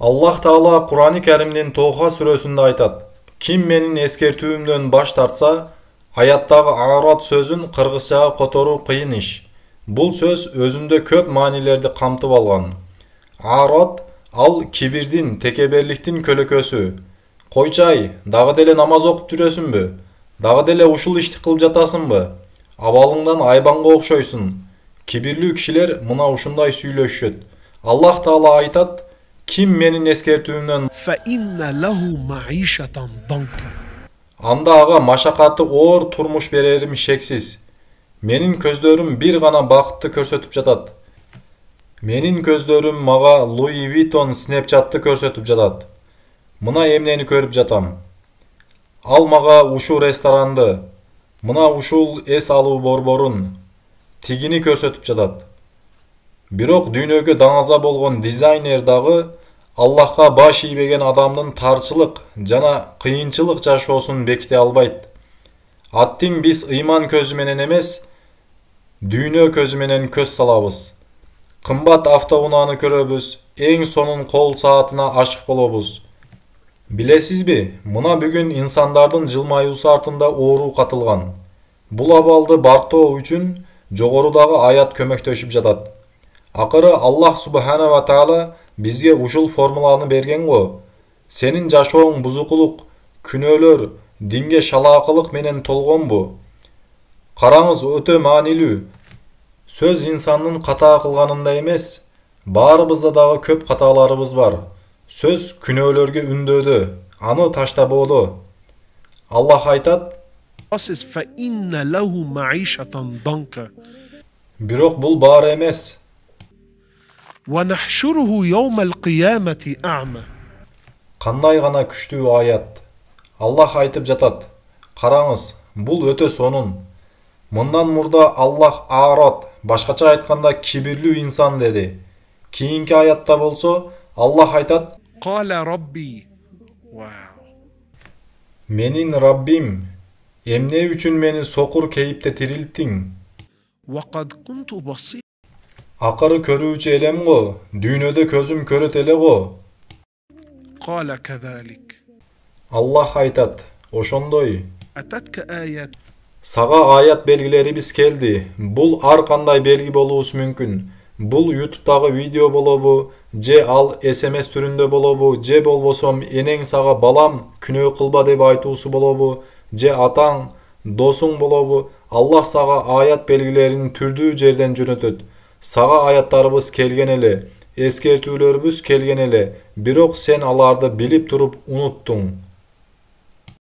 Allah Taala Kur'an-ı Kerim'nin Toha surasında aytat: Kim menin eskertүүмдөн baş tartsa, ayattagı A'rad sözün kırgızçaga kotorуу kıyın iş. Bul söz özünde köp manilerdi kamtıp algan. A'rad al kibirdin, tekeberliktin kölökösü. Koyçay, dagı dele namaz okup жүрөсүнбү? Dagı dele ушул ишти кылып жатасыңбы? Абалыңдан айбанга окшойсуң. Kibirli kişiler mına uşunday süйлөшөт. Allah Taala aytat: Kim menin eskertүүмдөн فَإِنَّ لَهُ مَعِيشَةً ضَنْكَ. Anda ağa maşakatı oor turmuş bererim şeksiz. Menin közlörüm bir gana bakıtты körсөтүп жатат. Menin közlörüm maga Louis Vuitton Snapchat'ты körсөтүп жатат. Mına emneni körüp jatam. Al maga uşu restorandı. Mına uşul es alуу борборун. Tigini körсөтүп жатат. Бирок дүйнөгө даңаза болгон дизайнер дагы Allah'a baş ийбеген адамдын тарчылык жана кыйынчылык жашоосун беките албайт. Аттиң биз ыйман көзү менен эмес, дүйнө көзү менен көз салабыз. Кымбат автоунааны көрөбүз, эң сонун кол саатына ашык болобуз. Билесизби, мына бүгүн инсандардын жылмаюусу артында оору катылган. Бул абалды бактоо үчүн жогорудагы аят көмөктөшүп жатат. Акыры Аллах Субхана ва Таала bizge ушул формуланы берген го. Senin жашооң бузукулук, күнөөлөр, динге шалаакылык менен толгонбу? Караңыз, өтө маанилүү. Сөз инсандын катаа кылганында эмес, баарыбызда дагы көп катааларыбыз бар. Сөз күнөөлөргө үндөөдө, аны таштабоодо. Аллах айтат: فَإِنَّ لَهُ مَعِيشَةً ضَنْكَ. Бирок бул баары эмес. وَنَحْشُرُهُ يَوْمَ الْقِيَامَةِ أَعْمَى. Кандай гана күчтүү аят. Аллах айтып жатат: Караңыз, бул өтө сонун. Мындан мурда Аллах A'rad, башкача айтканда кибирлүү инсан деди. Кийинки аятта болсо Аллах айтат: قَالَ رَبِّي. Менин Раббим, эмне үчүн мени сокур кейипте тирилттиң? وَقَدْ كُنْتُ بَصِيرًا. Акыры көрүүчү элем го, дүйнөдө көзүм көрөт эле го. قَالَ كَذَلِكَ. Аллах айтат: Ошондой. أَتَتْكَ آيَاتُ. Сага аят белгилерибиз келди. Бул ар кандай белги болуусу мүмкүн. Бул YouTube'дагы видео болобу, же ал SMS түрүндө болобу, же болбосом энең сага балам күнөө кылба деп айтуусу болобу, же атаң, досуң болобу. Аллах сага аят белгилерин түрдүү жерден жөнөтөт. Сага аяттарыбыз келген эле, эскертүүлөрүбүз келген эле, бирок сен аларды билип туруп унуттуң.